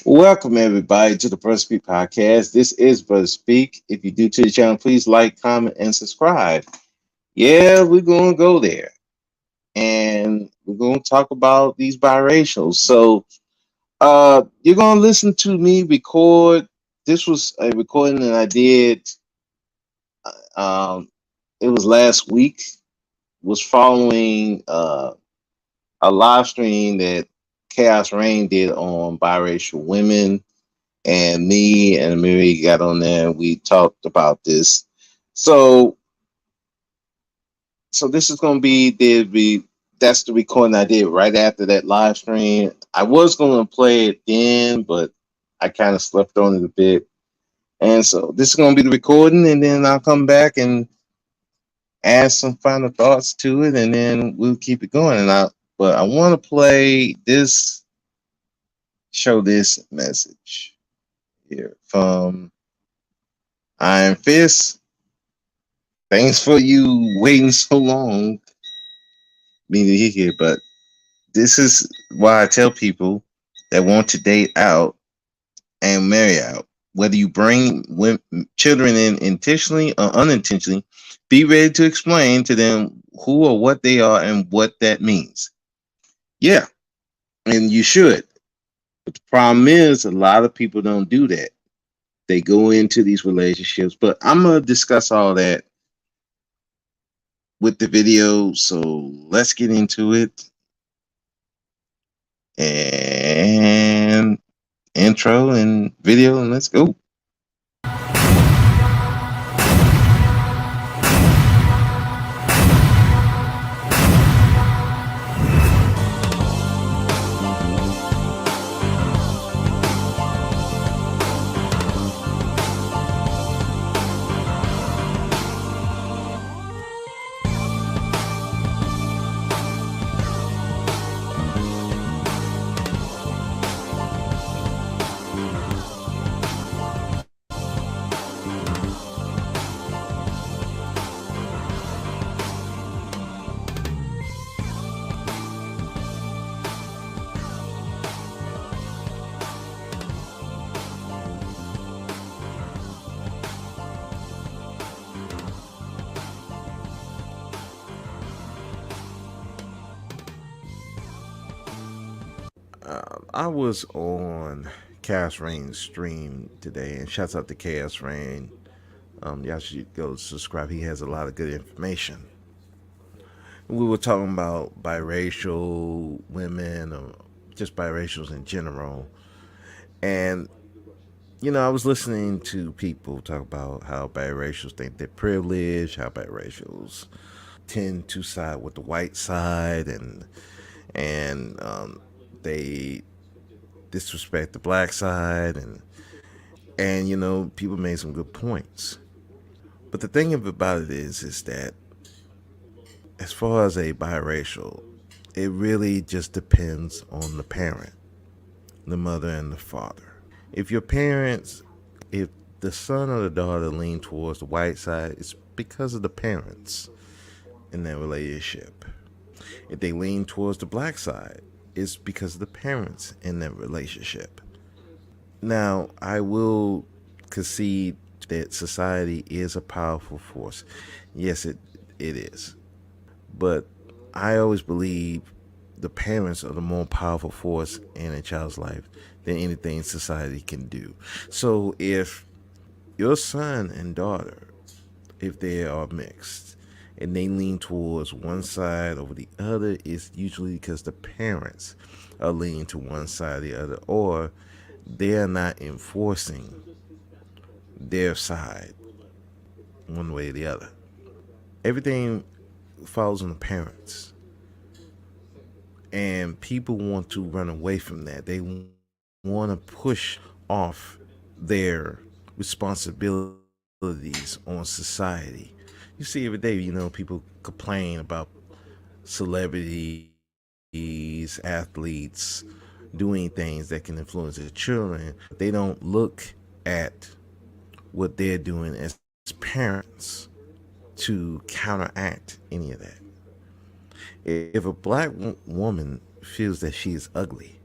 Welcome everybody to the Brother Speak podcast. This is Brother Speak. If you do to the channel, please like, comment, and subscribe. Yeah, we're gonna go there, and we're gonna talk about these biracials. So, you're gonna listen to me record. This was a recording that I did. Um, it was last week. Was following a live stream that Chaos Rain did on biracial women, and me and Marie got on there and we talked about this. So this is gonna be that's the recording I did right after that live stream. I was gonna play it then, but I kind of slept on it a bit. And so this is gonna be the recording, and then I'll come back and add some final thoughts to it, and then we'll keep it going. But I want to play this, show this message here from Iron Fist. Thanks for you waiting so long, me to hear here. But this is why I tell people that want to date out and marry out. Whether you bring children in intentionally or unintentionally, be ready to explain to them who or what they are and what that means. Yeah, and you should. But the problem is, a lot of people don't do that. They go into these relationships. But I'm going to discuss all that with the video. So let's get into it. And intro and video, and let's go. I was on Chaos Rain's stream today, and shouts out to Chaos Rain. Y'all should go subscribe. He has a lot of good information. We were talking about biracial women, or just biracials in general. And, I was listening to people talk about how biracials think they're privileged, how biracials tend to side with the white side, and they disrespect the black side, and people made some good points. But the thing about it is that as far as a biracial, it really just depends on the parent, the mother and the father. If your parents, if the son or the daughter lean towards the white side, it's because of the parents in that relationship. If they lean towards the black side, it's because of the parents in that relationship. Now, I will concede that society is a powerful force. Yes, it is. But I always believe the parents are the more powerful force in a child's life than anything society can do. So if your son and daughter, if they are mixed and they lean towards one side over the other, it's usually because the parents are leaning to one side or the other, or they're not enforcing their side one way or the other. Everything falls on the parents. And people want to run away from that. They want to push off their responsibilities on society. You see every day, people complain about celebrities, athletes doing things that can influence their children. They don't look at what they're doing as parents to counteract any of that. If a black woman feels that she is ugly,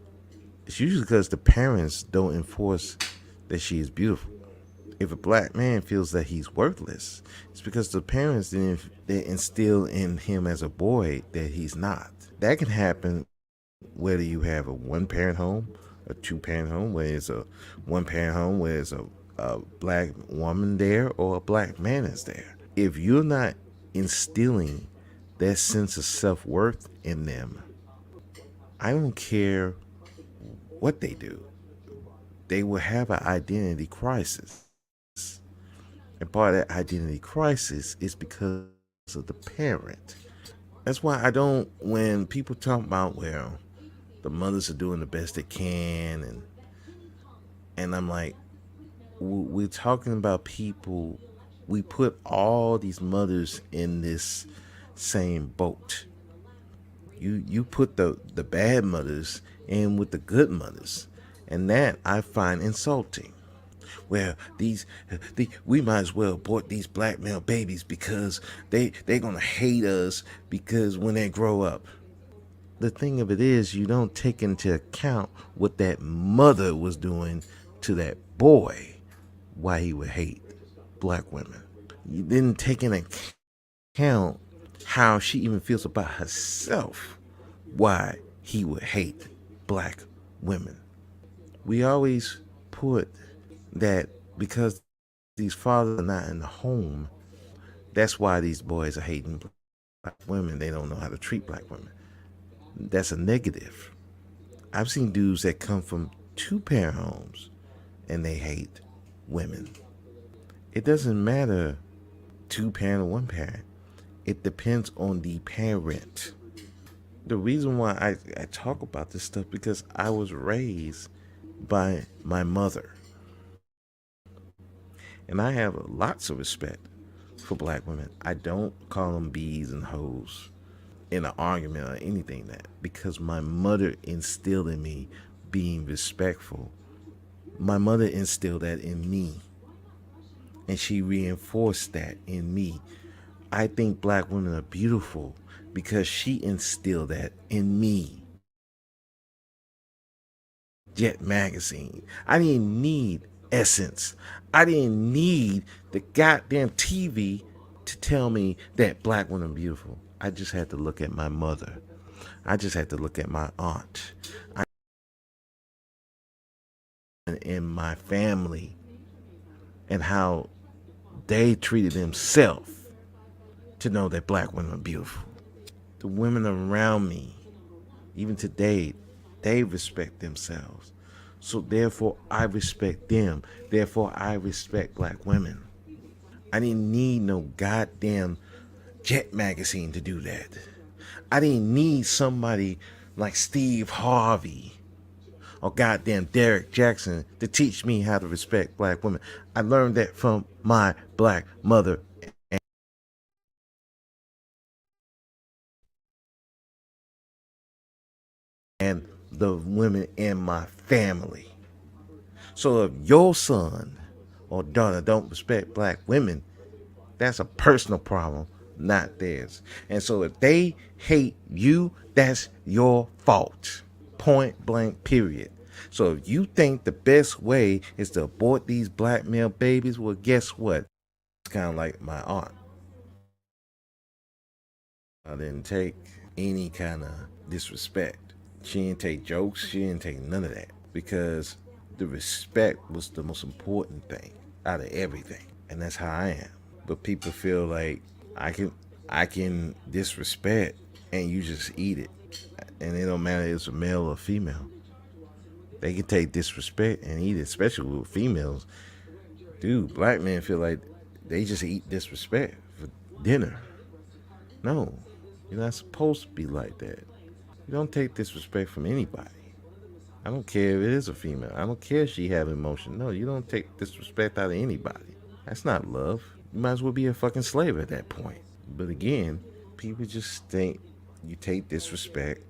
It's usually because the parents don't enforce that she is beautiful. If a black man feels that he's worthless, it's because the parents didn't instill in him as a boy that he's not. That can happen whether you have a one parent home, a two parent home, where it's a one parent home where it's a black woman there or a black man is there. If you're not instilling that sense of self worth in them, I don't care what they do, they will have an identity crisis. And part of that identity crisis is because of the parent. That's why I don't, when people talk about, well, the mothers are doing the best they can, and I'm like, we're talking about people, we put all these mothers in this same boat. You put the bad mothers in with the good mothers, and that I find insulting. Well, we might as well abort these black male babies because they're gonna hate us because when they grow up. The thing of it is, you don't take into account what that mother was doing to that boy, why he would hate black women. You didn't take into account how she even feels about herself, why he would hate black women. We always put that because these fathers are not in the home, that's why these boys are hating black women. They don't know how to treat black women. That's a negative. I've seen dudes that come from two parent homes and they hate women. It doesn't matter two parent or one parent. It depends on the parent. The reason why I talk about this stuff because I was raised by my mother. And I have lots of respect for black women. I don't call them bees and hoes in an argument or anything that because my mother instilled in me being respectful. My mother instilled that in me and she reinforced that in me. I think black women are beautiful because she instilled that in me. Jet magazine. I didn't need Essence. I didn't need the goddamn TV to tell me that black women are beautiful. I just had to look at my mother. I just had to look at my aunt. In my family and how they treated themselves to know that black women are beautiful. The women around me, even today, they respect themselves. So therefore, I respect them. Therefore, I respect black women. I didn't need no goddamn Jet magazine to do that. I didn't need somebody like Steve Harvey or goddamn Derek Jackson to teach me how to respect black women. I learned that from my black mother and the women in my family. So if your son or daughter don't respect black women, that's a personal problem, not theirs. And so if they hate you, that's your fault. Point blank, period. So if you think the best way is to abort these black male babies, well, guess what? It's kind of like my aunt. I didn't take any kind of disrespect. She didn't take jokes. She didn't take none of that because the respect was the most important thing out of everything, and that's how I am. But people feel like I can I can disrespect and you just eat it, and it don't matter if it's a male or female. They can take disrespect and eat it, especially with females. Dude, black men feel like they just eat disrespect for dinner. No, you're not supposed to be like that. You don't take disrespect from anybody. I don't care if it is a female. I don't care if she have emotion. No, you don't take disrespect out of anybody. That's not love. You might as well be a fucking slave at that point. But again, people just think you take disrespect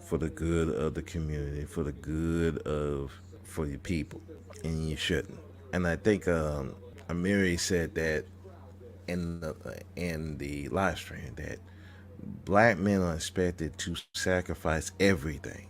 for the good of the community, for the good of for your people, and you shouldn't. And I think Amiri said that in the live stream that black men are expected to sacrifice everything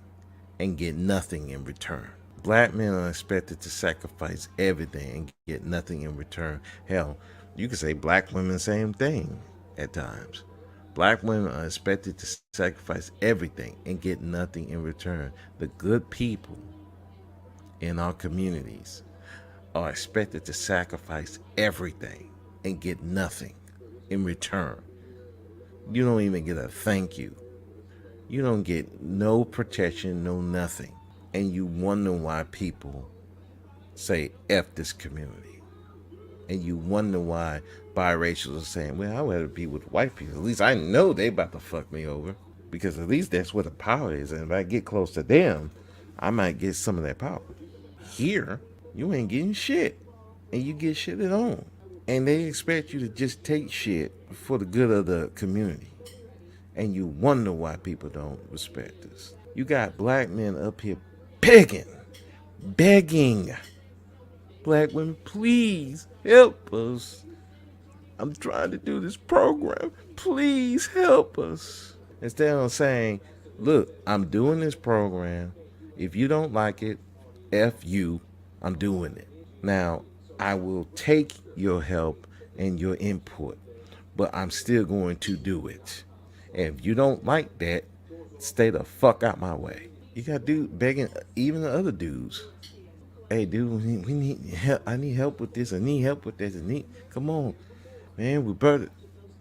and get nothing in return. Black men are expected to sacrifice everything and get nothing in return. Hell, you could say black women, same thing at times. Black women are expected to sacrifice everything and get nothing in return. The good people in our communities are expected to sacrifice everything and get nothing in return. You don't even get a thank you. You don't get no protection, no nothing. And you wonder why people say F this community. And you wonder why biracials are saying, well, I'd rather be with white people. At least I know they about to fuck me over. Because at least that's where the power is. And if I get close to them, I might get some of that power. Here, you ain't getting shit. And you get shitted on. And they expect you to just take shit for the good of the community. And you wonder why people don't respect us. You got black men up here begging black women, please help us. I'm trying to do this program. Please help us. Instead of saying, look, I'm doing this program. If you don't like it, F you, I'm doing it. Now, I will take your help and your input, but I'm still going to do it. And if you don't like that, stay the fuck out my way. You got dude begging even the other dudes. Hey, dude, we need help. I need help with this. I need help with this. Come on, man. We better.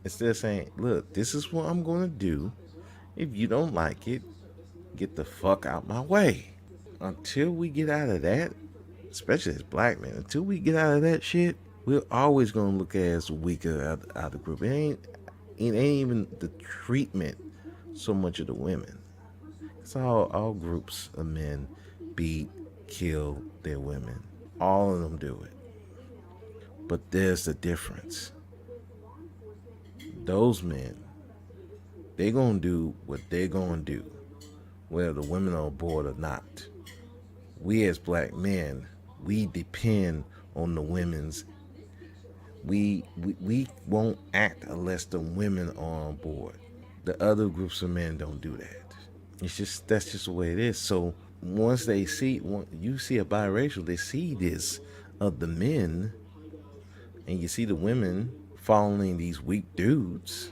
Instead of saying, look, this is what I'm going to do. If you don't like it, get the fuck out my way. Until we get out of that, especially as black men, until we get out of that shit, we're always going to look as weaker out of the group. It ain't even the treatment so much of the women. It's all groups of men beat, kill their women. All of them do it. But there's the difference. Those men, they gonna do what they gonna do, whether the women are on board or not. We as black men, we depend on the women's. We won't act unless the women are on board. The other groups of men don't do that. That's just the way it is. So once you see a biracial, they see this of the men, and you see the women following these weak dudes.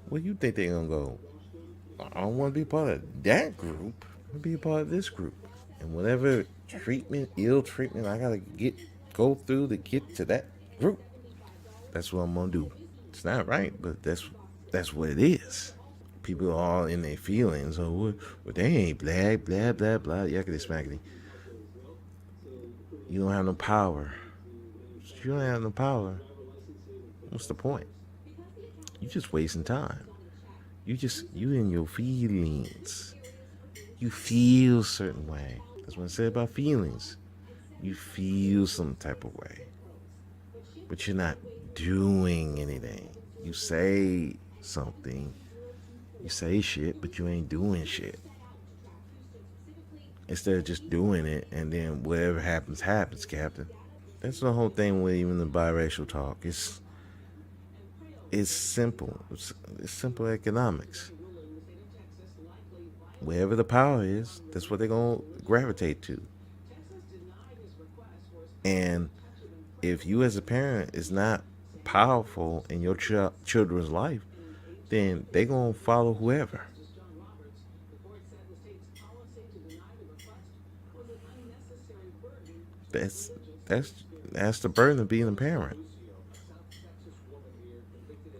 What do you think they're gonna go? I don't want to be part of that group. I want to be a part of this group, and whatever ill treatment I gotta go through to get to that group, that's what I'm gonna do. It's not right, but that's what it is. People are all in their feelings. Oh, well, they ain't black, blah, blah, blah, yuckity smackety. You don't have no power. If you don't have no power, what's the point? You just wasting time. You in your feelings. You feel a certain way. That's what I said about feelings. You feel some type of way. But you're not doing anything. You say something. You say shit, but you ain't doing shit. Instead of just doing it and then whatever happens, happens, Captain. That's the whole thing with even the biracial talk. It's simple. It's simple economics. Wherever the power is, that's what they're gonna gravitate to. And if you as a parent is not powerful in your children's life, then they're gonna follow whoever. That's that's that's the burden of being a parent.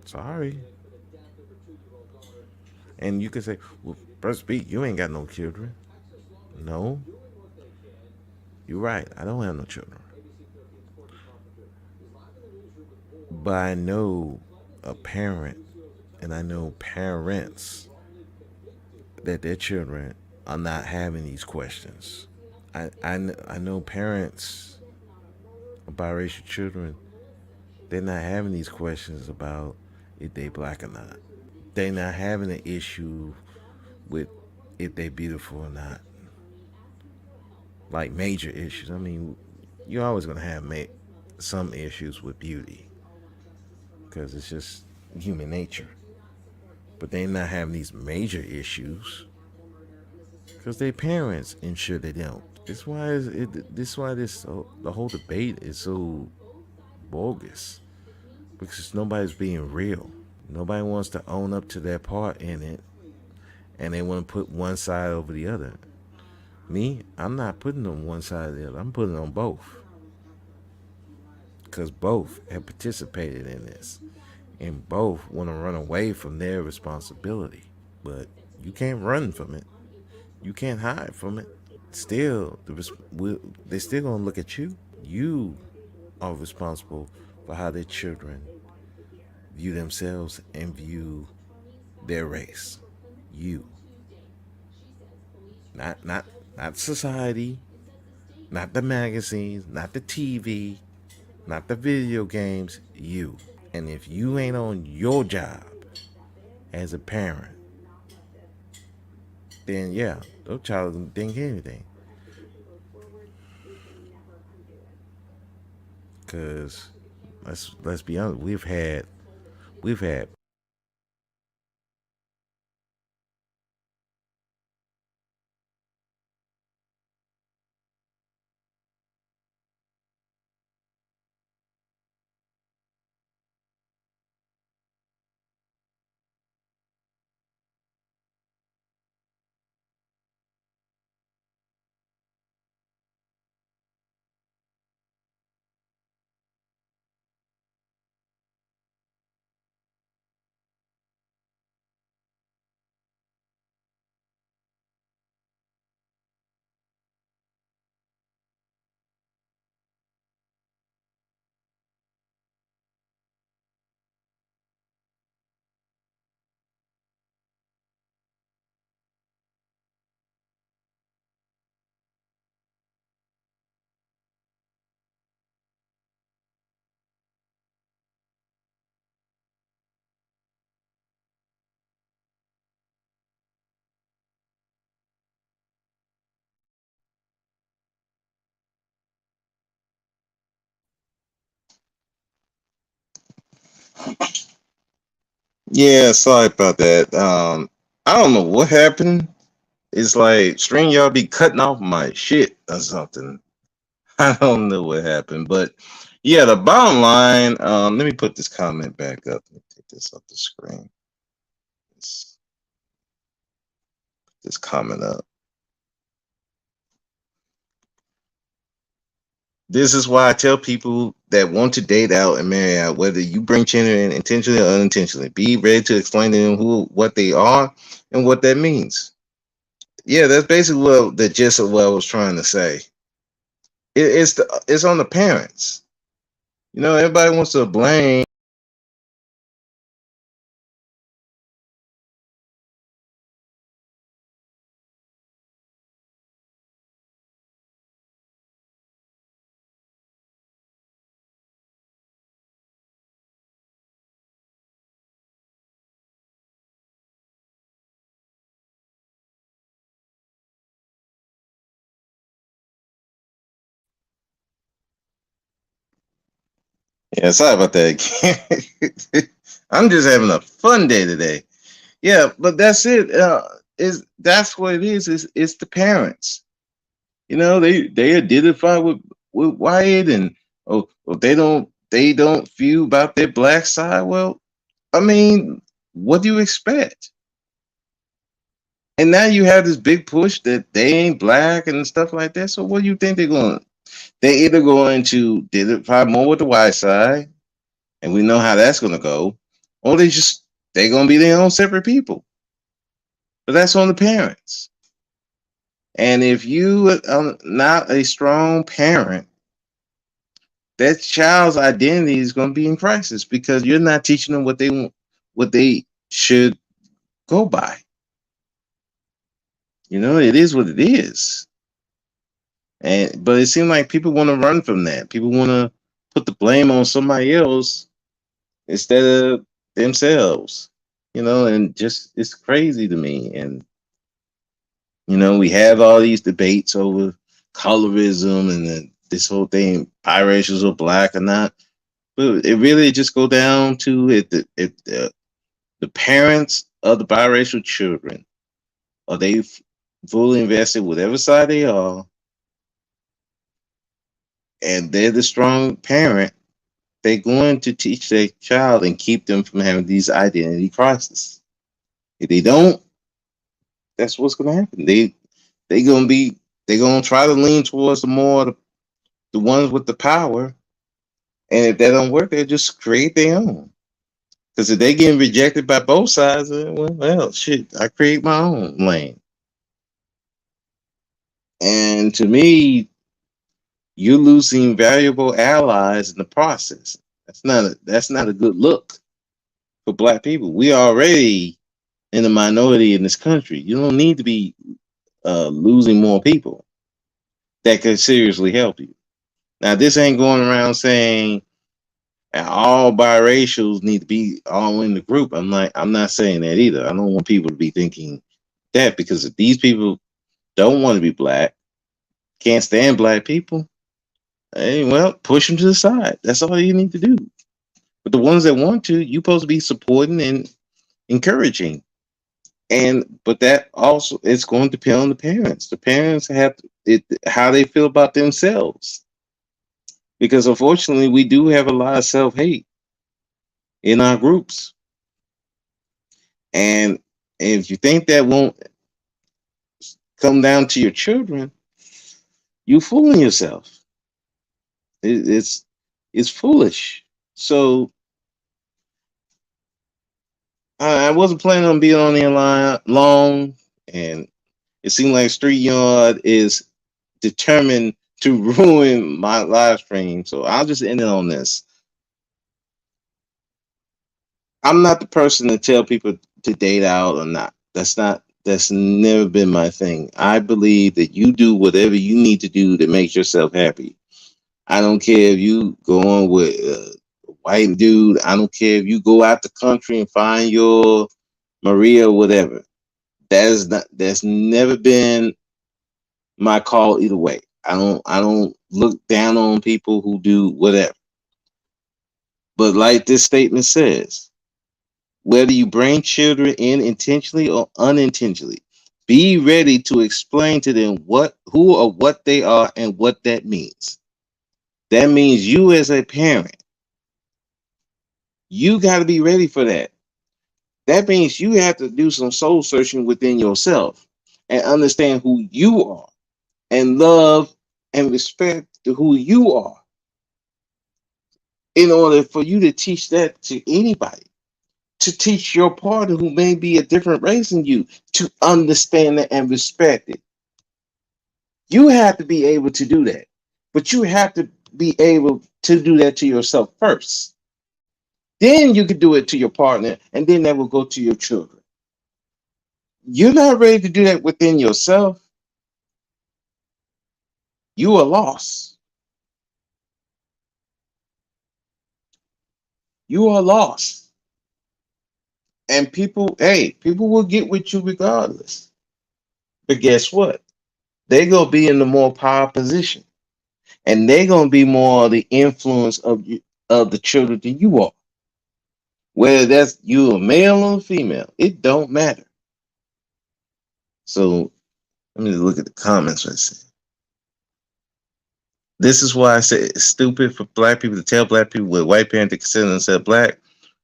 Sorry. And you can say, well, Brother Speak, you ain't got no children. No, you're right. I don't have no children. But I know a parent and I know parents that their children are not having these questions. I know parents of biracial children, they're not having these questions about if they black or not. They're not having an issue with if they beautiful or not. Like major issues. I mean, you're always gonna have some issues with beauty because it's just human nature. But they're not having these major issues because their parents ensure they don't. This why this why this the whole debate is so bogus, because nobody's being real. Nobody wants to own up to their part in it, and they want to put one side over the other. Me, I'm not putting on one side or the other. I'm putting on both, because both have participated in this, and both want to run away from their responsibility. But you can't run from it. You can't hide from it. Still, they're still gonna look at you. You are responsible for how their children view themselves and view their race. You, not not not society, not the magazines, not the TV, not the video games. You. And if you ain't on your job as a parent, then yeah, those child didn't get anything. Cause let's be honest, we've had Yeah, sorry about that. I don't know what happened. It's like string y'all be cutting off my shit or something. I don't know what happened, but yeah, the bottom line. Let me put this comment back up. Let me take this off the screen. This, this comment up. This is why I tell people that want to date out and marry out, whether you bring children in intentionally or unintentionally, be ready to explain to them what they are and what that means. Yeah, that's basically what the gist of what I was trying to say. It's on the parents. You know, everybody wants to blame. Yeah, sorry about that. I'm just having a fun day today. Yeah, but that's it. Is that's what it is. Is it's the parents. You know, they identify with white and they don't feel about their black side. Well, I mean, what do you expect? And now you have this big push that they ain't black and stuff like that. So what do you think they're going? They either going to identify more with the white side, and we know how that's going to go, or they're going to be their own separate people. But that's on the parents. And if you are not a strong parent, that child's identity is going to be in crisis because you're not teaching them what they want, what they should go by. You know, it is what it is. And but it seems like people want to run from that. People want to put the blame on somebody else instead of themselves. You know, and just it's crazy to me. And you know, we have all these debates over colorism and this whole thing, biracials or black or not. But it really just go down to if the parents of the biracial children are they fully invested, whatever side they are, and they're the strong parent, they're going to teach their child and keep them from having these identity crises. If they don't, that's what's going to happen. They gonna be they're gonna try to lean towards the ones with the power, and if that don't work, they'll just create their own. Because if they getting rejected by both sides, well, shit, I create my own lane. And to me, you're losing valuable allies in the process. That's not a good look for black people. We already in the minority in this country. You don't need to be losing more people that could seriously help you. Now, this ain't going around saying all biracials need to be all in the group. I'm not saying that either. I don't want people to be thinking that, because if these people don't want to be black, can't stand black people, hey, well, push them to the side. That's all you need to do. But the ones that want to, you're supposed to be supporting and encouraging. But that also, it's going to depend on the parents. The parents have how they feel about themselves, because unfortunately, we do have a lot of self hate in our groups. And if you think that won't come down to your children, you fooling yourself. It's foolish. So I wasn't planning on being on the line long, and it seemed like StreetYard is determined to ruin my live stream. So I'll just end it on this. I'm not the person to tell people to date out or not. That's never been my thing. I believe that you do whatever you need to do to make yourself happy. I don't care if you go on with a white dude. I don't care if you go out the country and find your Maria or whatever. That's never been my call either way. I don't look down on people who do whatever. But like this statement says, whether you bring children in intentionally or unintentionally, be ready to explain to them who or what they are and what that means. That means you as a parent, you got to be ready for that. That means you have to do some soul searching within yourself and understand who you are and love and respect who you are in order for you to teach that to anybody, to teach your partner who may be a different race than you to understand it and respect it. You have to be able to do that, but you have to be able to do that to yourself first. Then you can do it to your partner, and then that will go to your children. You're not ready to do that within yourself, you are lost. You are lost. And people will get with you regardless. But guess what? They're gonna be in the more power position, and they're gonna be more the influence of the children than you are. Whether that's you a male or a female, it don't matter. So let me look at the comments. Let's see. This is why I say it's stupid for black people to tell black people with white parents to consider themselves black,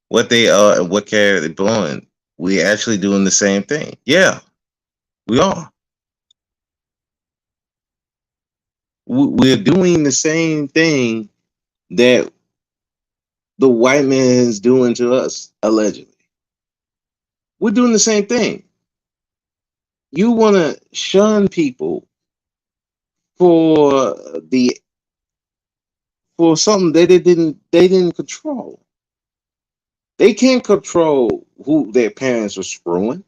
what they are and what character they belong in. We actually doing the same thing. Yeah, we are. We're doing the same thing that the white man is doing to us, allegedly. We're doing the same thing. You want to shun people for the for something that they didn't control. They can't control who their parents were screwing.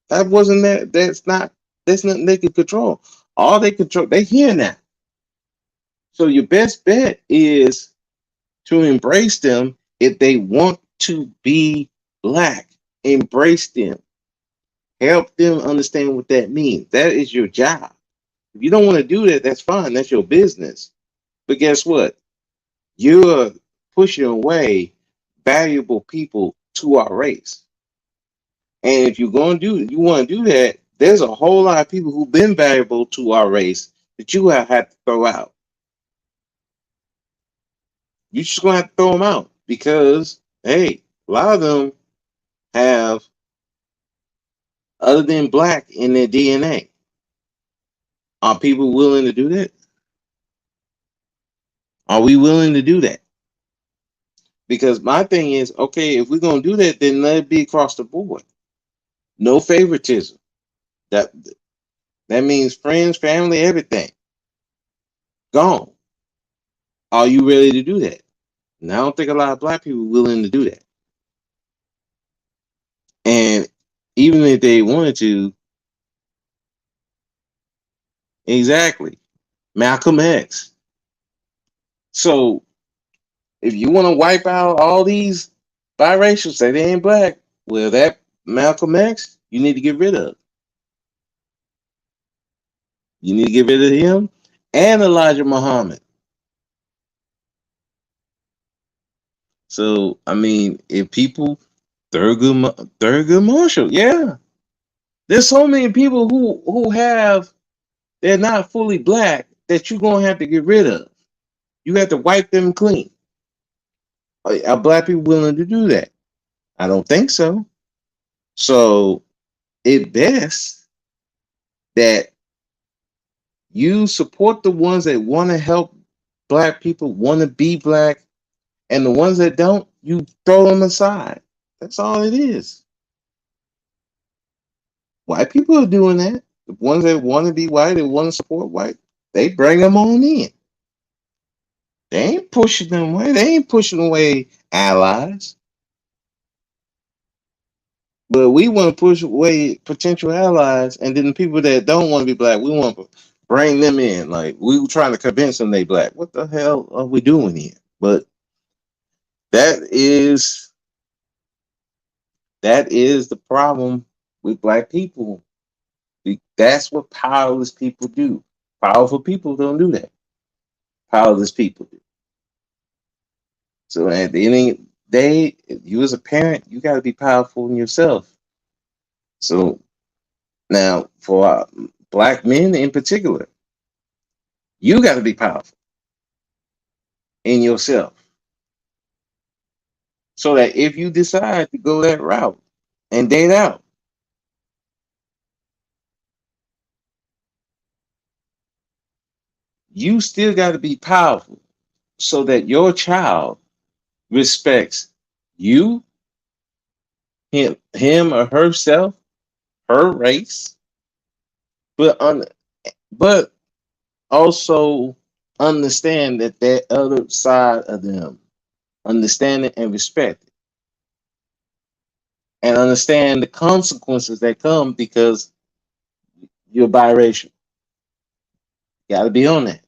That wasn't that. That's nothing they could control. All they control, they here now. So your best bet is to embrace them if they want to be black. Embrace them. Help them understand what that means. That is your job. If you don't want to do that, that's fine. That's your business. But guess what? You're pushing away valuable people to our race. And if you're going to do you want to do that, There's a whole lot of people who've been valuable to our race that you have had to throw out. You just gonna have to throw them out because hey, a lot of them have other than black in their DNA. Are people willing to do that? Are we willing to do that? Because my thing is, okay, if we're gonna do that, then let it be across the board. No favoritism. That that means friends, family, everything. Gone. Are you ready to do that? And I don't think a lot of black people are willing to do that. And even if they wanted to, exactly. Malcolm X. So if you want to wipe out all these biracials, say they ain't black, well, that Malcolm X, you need to get rid of. You need to get rid of him and Elijah Muhammad. So I mean, if people Thurgood Marshall, yeah, there's so many people who have they're not fully black that you're gonna have to get rid of. You have to wipe them clean. Are black people willing to do that? I don't think so. So it best that you support the ones that want to help black people, want to be black, and the ones that don't, you throw them aside. That's all it is. White people are doing that. The ones that want to be white and want to support white, they bring them on in. They ain't pushing them away. They ain't pushing away allies. But we want to push away potential allies, and then the people that don't want to be black, we want to bring them in. Like we were trying to convince them they black. What the hell are we doing here? But that is that is the problem with black people. That's what powerless people do. Powerful people don't do that. Powerless people do. So at the end of the day, you as a parent, you got to be powerful in yourself. So now, for black men in particular, you got to be powerful in yourself. So that if you decide to go that route and date out, you still got to be powerful so that your child respects you, him or herself, her race, but but also understand that other side of them, understand it and respect it, and understand the consequences that come because you're biracial. Got to be on that,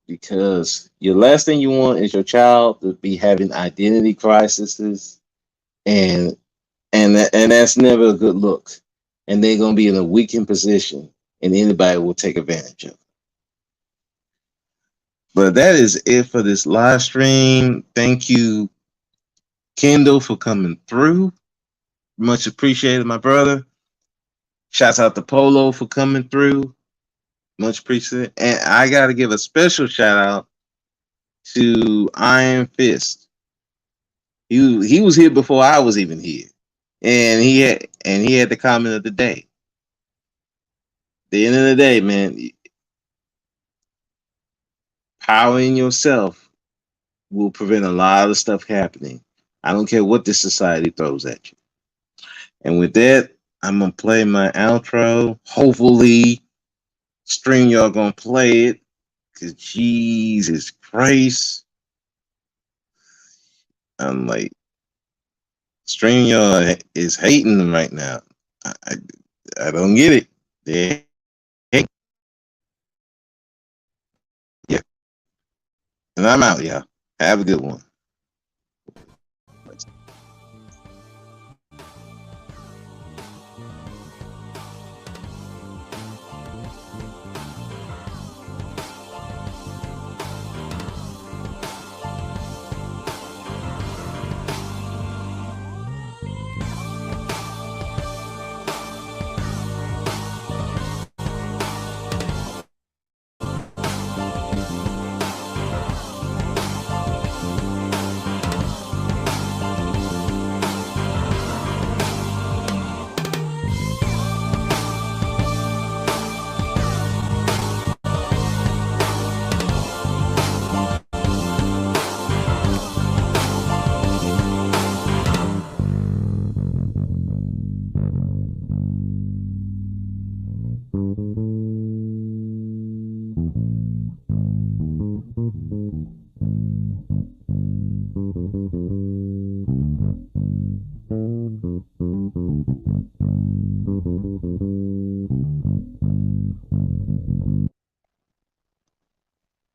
because your last thing you want is your child to be having identity crises, and and that's never a good look. And they're gonna be in a weakened position, and anybody will take advantage of it. But that is it for this live stream. Thank you, Kendall, for coming through. Much appreciated, my brother. Shouts out to Polo for coming through. Much appreciated. And I got to give a special shout out to Iron Fist. He was here before I was even here, and he had the comment of the day. At the end of the day, man, power in yourself will prevent a lot of stuff happening. I don't care what this society throws at you. And with that, I'm gonna play my outro. Hopefully, stream y'all gonna play it. Cause Jesus Christ, I'm like, stream y'all is hating them right now. I, I don't get it. They hate. Yeah. And I'm out, y'all. Have a good one.